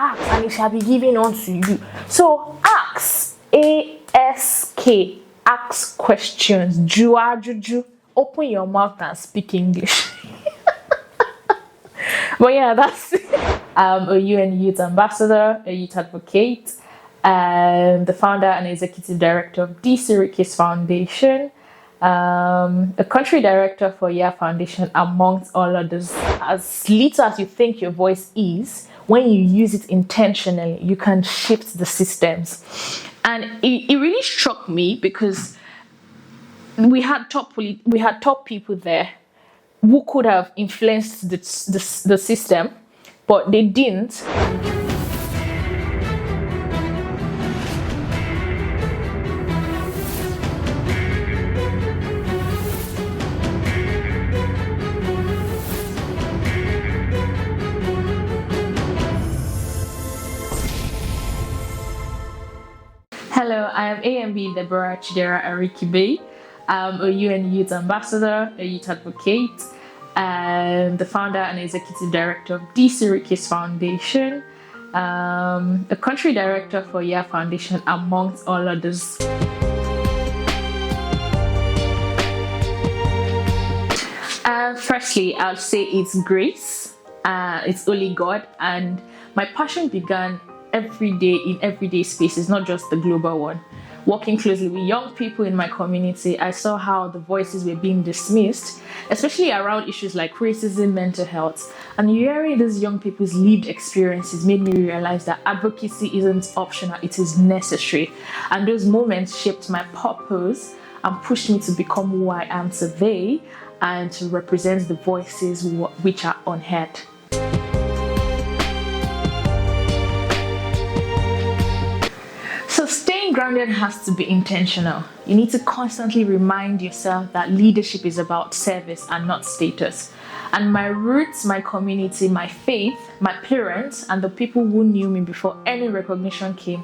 ask and it shall be given unto you. So ask, A-S-K, ask questions. Juju, open your mouth and speak English. But yeah, that's it. I'm a UN Youth Ambassador, a youth advocate, and the founder and executive director of DC Foundation, a country director for YA Foundation, amongst all others. As little as you think your voice is, when you use it intentionally, you can shift the systems. And it really struck me because we had top people there who could have influenced the system, but they didn't. Hello, I am AMB Deborah Arikibe. I'm a UN Youth Ambassador, a youth advocate, and the founder and executive director of DC Foundation, a country director for YA Foundation, amongst all others. Firstly, I'll say it's grace, it's only God, and my passion began every day in everyday spaces, not just the global one. Working closely with young people in my community, I saw how the voices were being dismissed, especially around issues like racism, mental health. And hearing these young people's lived experiences made me realize that advocacy isn't optional, it is necessary. And those moments shaped my purpose and pushed me to become who I am today and to represent the voices which are unheard. So staying grounded has to be intentional. You need to constantly remind yourself that leadership is about service and not status. And my roots, my community, my faith, my parents, and the people who knew me before any recognition came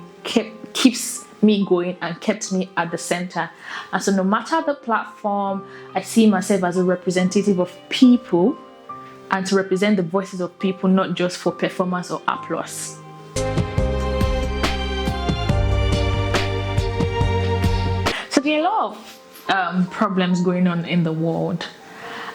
keeps me going and kept me at the center. And so no matter the platform, I see myself as a representative of people and to represent the voices of people, not just for performance or applause. So there are a lot of problems going on in the world,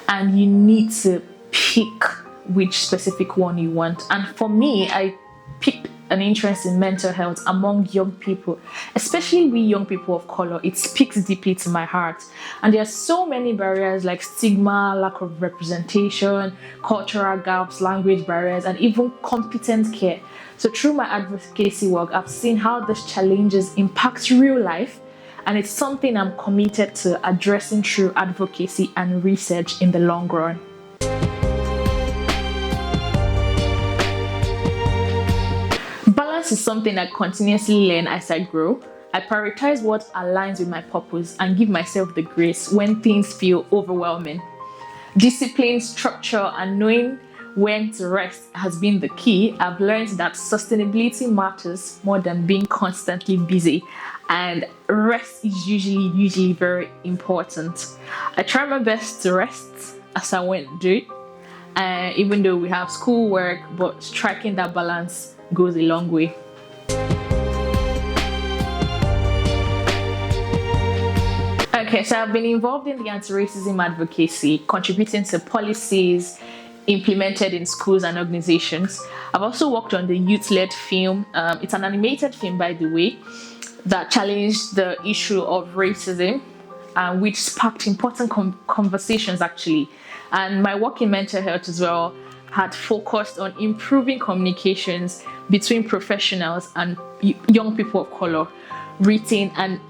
and you need to pick which specific one you want. And for me, I picked an interest in mental health among young people, especially we young people of color. It speaks deeply to my heart. And there are so many barriers like stigma, lack of representation, cultural gaps, language barriers, and even competent care. So through my advocacy work, I've seen how these challenges impact real life, and it's something I'm committed to addressing through advocacy and research in the long run. Balance is something I continuously learn as I grow. I prioritize what aligns with my purpose and give myself the grace when things feel overwhelming. Discipline, structure, and knowing when to rest has been the key. I've learned that sustainability matters more than being constantly busy, and rest is usually very important. I try my best to rest as I went through it, even though we have school work, but striking that balance goes a long way. Okay, so I've been involved in the anti-racism advocacy, contributing to policies implemented in schools and organizations. I've also worked on the youth-led film. It's an animated film, by the way, that challenged the issue of racism, which sparked important conversations actually. And my work in mental health as well had focused on improving communications between professionals and young people of color, written and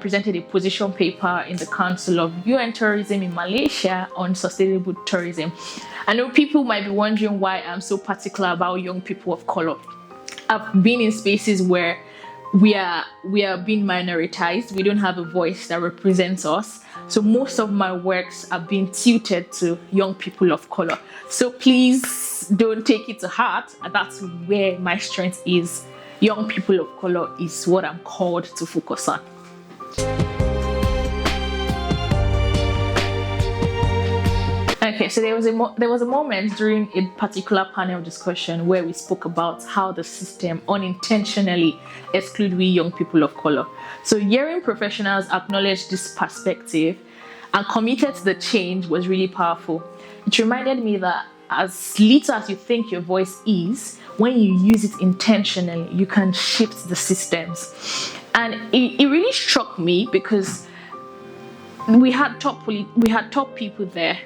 presented a position paper in the Council of UN Tourism in Malaysia on sustainable tourism. I know people might be wondering why I'm so particular about young people of color. I've been in spaces where we are being minoritized. We don't have a voice that represents us. So most of my works are being tilted to young people of color. So please don't take it to heart. That's where my strength is. Young people of color is what I'm called to focus on. Okay, so there was a moment during a particular panel discussion where we spoke about how the system unintentionally exclude we young people of color. So hearing professionals acknowledge this perspective and committed to the change was really powerful. It reminded me that as little as you think your voice is, when you use it intentionally, you can shift the systems. And it really struck me because we had top people there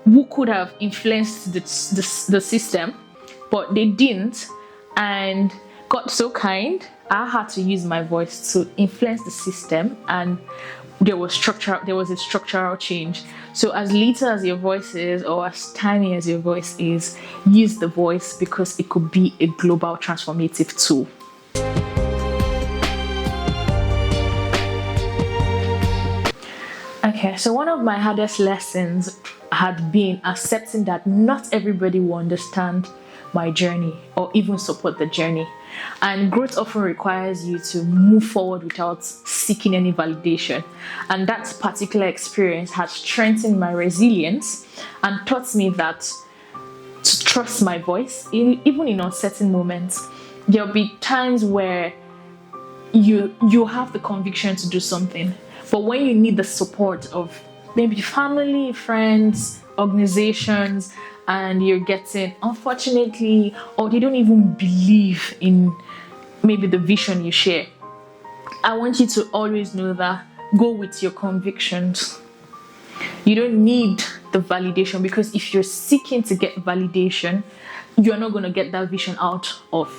who could have influenced the system, but they didn't, and got so kind. I had to use my voice to influence the system, and there was a structural change. So as little as your voice is, or as tiny as your voice is, use the voice because it could be a global transformative tool. Okay, so one of my hardest lessons had been accepting that not everybody will understand my journey or even support the journey. And growth often requires you to move forward without seeking any validation. And that particular experience has strengthened my resilience and taught me that to trust my voice, even in uncertain moments. There'll be times where you have the conviction to do something, but when you need the support of maybe family, friends, organizations, and you're getting, unfortunately, or they don't even believe in maybe the vision you share, I want you to always know that go with your convictions. You don't need the validation, because if you're seeking to get validation, you're not going to get that vision out of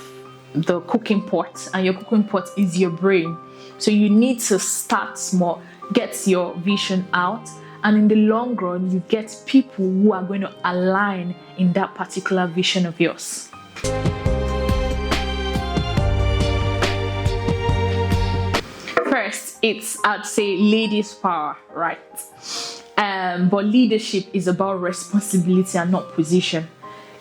the cooking pot, and your cooking pot is your brain. So you need to start small, get your vision out, and in the long run, you get people who are going to align in that particular vision of yours. First, I'd say ladies' power, right? But leadership is about responsibility and not position.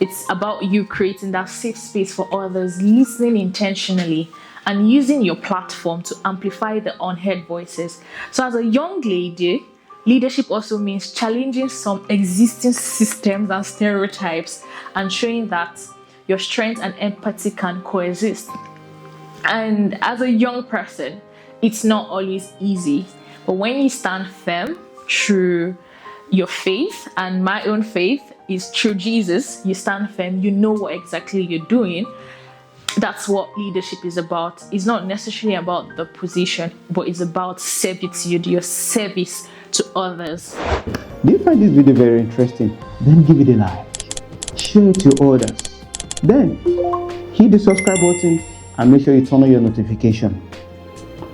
It's about you creating that safe space for others, listening intentionally, and using your platform to amplify the unheard voices. So as a young lady, leadership also means challenging some existing systems and stereotypes and showing that your strength and empathy can coexist. And as a young person, it's not always easy, but when you stand firm through your faith, and my own faith is through Jesus, you stand firm, you know what exactly you're doing. That's what leadership is about. It's not necessarily about the position, but it's about servitude, your service to others. Do you find this video very interesting? Then give it a like, share it to others, then hit the subscribe button and make sure you turn on your notification.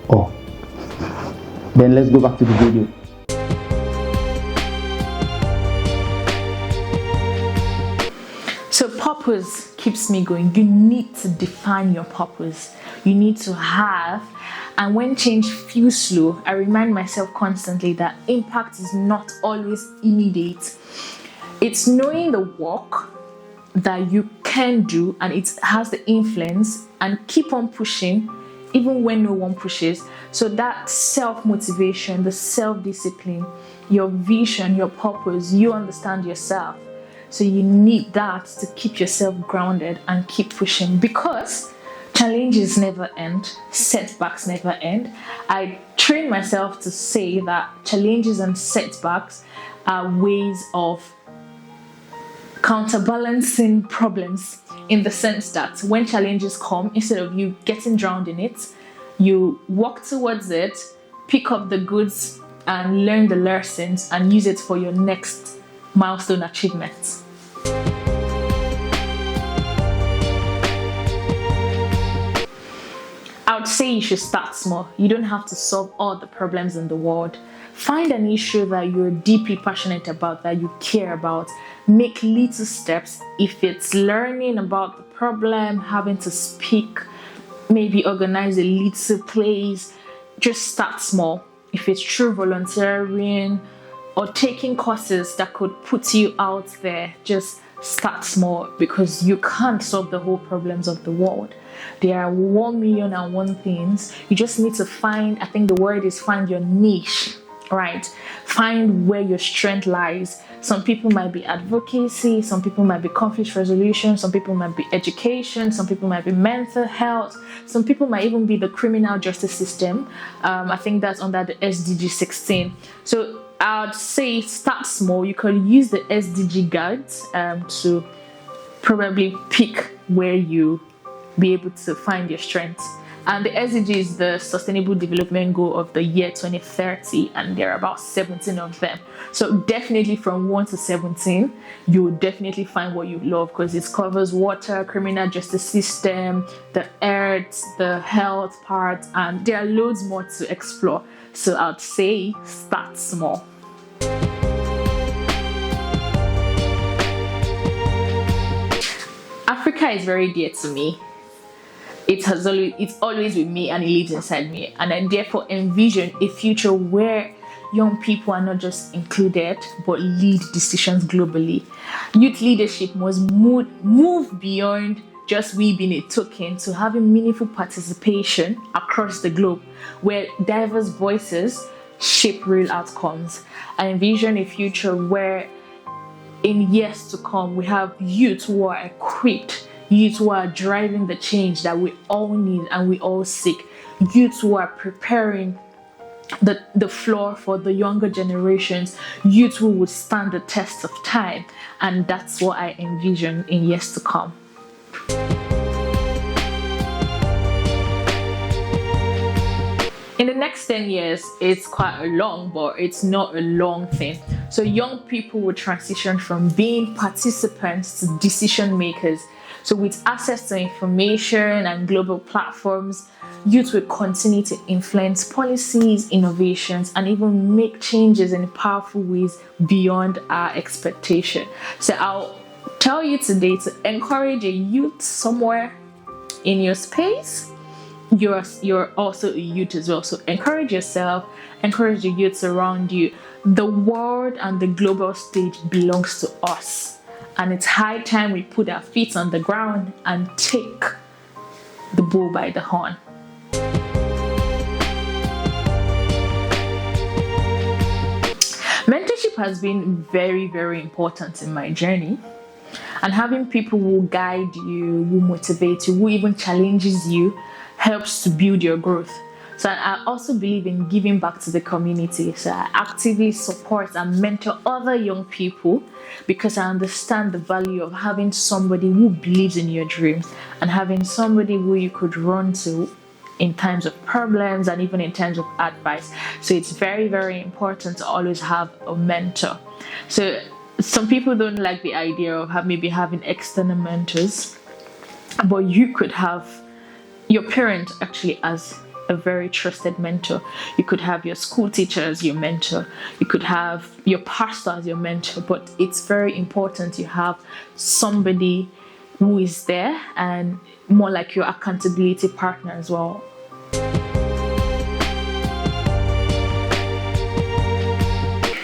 Oh, then let's go back to the video. So purpose keeps me going. You need to define your purpose. You need to have, and when change feels slow, I remind myself constantly that impact is not always immediate. It's knowing the work that you can do and it has the influence, and keep on pushing even when no one pushes. So that self-motivation, the self-discipline, your vision, your purpose, you understand yourself. So you need that to keep yourself grounded and keep pushing, because challenges never end, setbacks never end. I train myself to say that challenges and setbacks are ways of counterbalancing problems, in the sense that when challenges come, instead of you getting drowned in it, you walk towards it, pick up the goods and learn the lessons and use it for your next milestone achievements. I would say you should start small. You don't have to solve all the problems in the world. Find an issue that you're deeply passionate about, that you care about. Make little steps. If it's learning about the problem, having to speak, maybe organize a little plays, just start small. If it's true volunteering or taking courses that could put you out there, just start small, because you can't solve the whole problems of the world. There are 1,000,001 things. You just need to find, I think the word is find your niche, right? Find where your strength lies. Some people might be advocacy, some people might be conflict resolution, some people might be education, some people might be mental health, some people might even be the criminal justice system. I think that's under the SDG 16. So I'd say start small. You could use the SDG guides to probably pick where you be able to find your strengths. And the SDG is the Sustainable Development Goal of the year 2030, and there are about 17 of them. So definitely from 1 to 17, you will definitely find what you love, because it covers water, criminal justice system, the earth, the health part, and there are loads more to explore. So I'd say start small. Africa is very dear to me. It's always with me, and it lives inside me. And I therefore envision a future where young people are not just included, but lead decisions globally. Youth leadership must move beyond just we being a token to having meaningful participation across the globe, where diverse voices shape real outcomes. I envision a future where in years to come, we have youth who are equipped, youth who are driving the change that we all need and we all seek, youth who are preparing the floor for the younger generations, youth who would stand the test of time. And that's what I envision in years to come. In the next 10 years, it's quite a long, but it's not a long thing. So young people will transition from being participants to decision makers. So with access to information and global platforms, youth will continue to influence policies, innovations, and even make changes in powerful ways beyond our expectation. So I'll tell you today to encourage a youth somewhere in your space. You're also a youth as well. So encourage yourself, encourage the youths around you. The world and the global stage belongs to us. And it's high time we put our feet on the ground and take the bull by the horn. Mentorship has been very, very important in my journey. And having people who guide you, who motivate you, who even challenges you, helps to build your growth. So I also believe in giving back to the community. So I actively support and mentor other young people because I understand the value of having somebody who believes in your dreams and having somebody who you could run to in times of problems and even in times of advice. So it's very, very important to always have a mentor. So some people don't like the idea of maybe having external mentors, but you could have your parent actually as a very trusted mentor. You could have your school teacher as your mentor. You could have your pastor as your mentor. But it's very important you have somebody who is there and more like your accountability partner as well.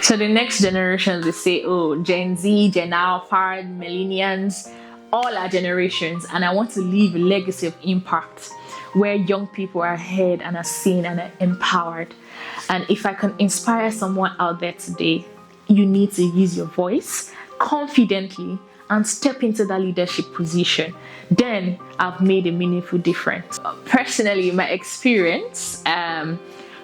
So the next generation, they say, oh, Gen Z, Gen Alpha, Millennials, all our generations. And I want to leave a legacy of impact where young people are heard and are seen and are empowered. And if I can inspire someone out there today, you need to use your voice confidently and step into that leadership position. Then I've made a meaningful difference. Personally, my experience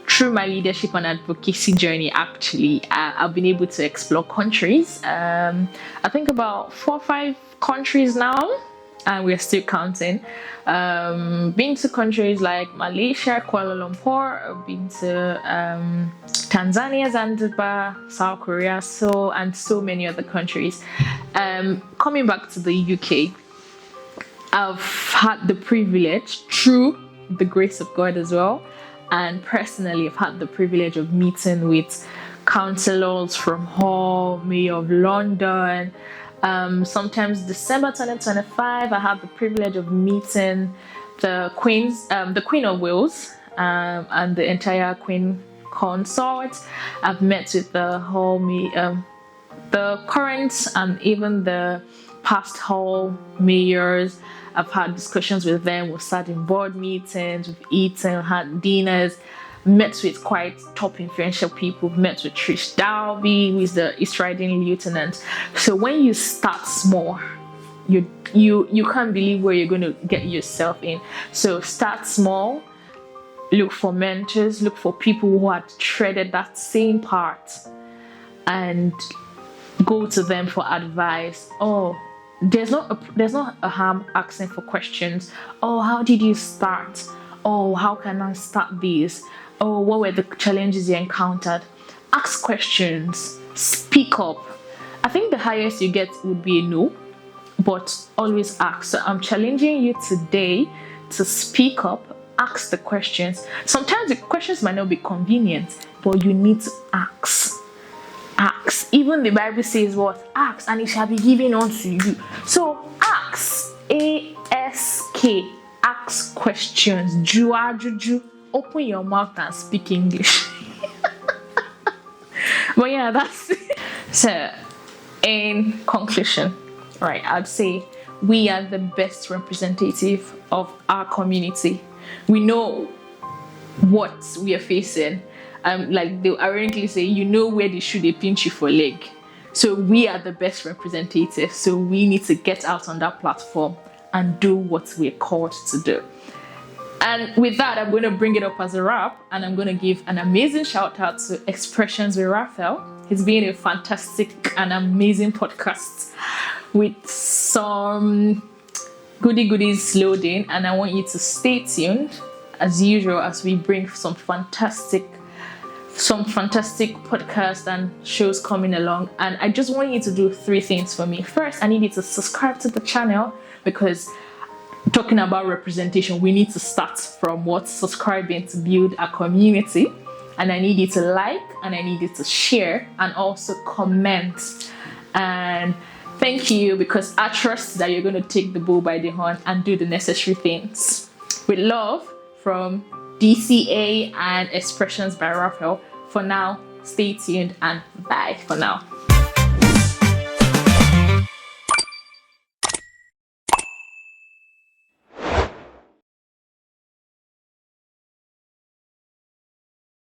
through my leadership and advocacy journey, actually, I've been able to explore countries. I think about 4 or 5 countries now, and we're still counting. Been to countries like Malaysia, Kuala Lumpur. I've been to Tanzania, Zanzibar, South Korea, and so many other countries. Coming back to the UK, I've had the privilege, through the grace of God as well, and personally I've had the privilege of meeting with councillors from Hull, Mayor of London. Sometimes December 2025, I have the privilege of meeting the Queen of Wales and the entire Queen Consort. I've met with the current and even the past Hull mayors. I've had discussions with them. We've sat in board meetings, we've eaten, had dinners. met with quite top influential people, met with Trish Dalby, who is the East Riding Lieutenant. So when you start small, you can't believe where you're going to get yourself in. So start small, look for mentors, look for people who had treaded that same path, and go to them for advice. Oh, there's not a harm asking for questions. Oh, how did you start? Oh, how can I start this? Oh, what were the challenges you encountered? Ask questions, speak up. I think the highest you get would be a no, but always ask. So I'm challenging you today to speak up, ask the questions. Sometimes the questions might not be convenient, but you need to ask. Ask. Even the Bible says what? Ask and it shall be given unto you. So ask. A-S-K. Ask questions. Jua juju. Open your mouth and speak English. But yeah, that's it. So in conclusion, right, I'd say we are the best representative of our community. We know what we are facing. Like they ironically say, you know where they should they pinch you for leg. So we are the best representatives. So we need to get out on that platform and do what we're called to do. And with that, I'm going to bring it up as a wrap, and I'm going to give an amazing shout out to Expressions with Raphael. He's been a fantastic and amazing podcast with some goodies loading, and I want you to stay tuned as usual as we bring some fantastic podcasts and shows coming along. And I just want you to do 3 things for me. First, I need you to subscribe to the channel, because talking about representation, we need to start from what? Subscribing to build a community. And I need you to like, and I need you to share, and also comment. And thank you, because I trust that you're going to take the bull by the horn and do the necessary things. With love from DCA and Expressions by Raphael. For now, stay tuned and bye for now.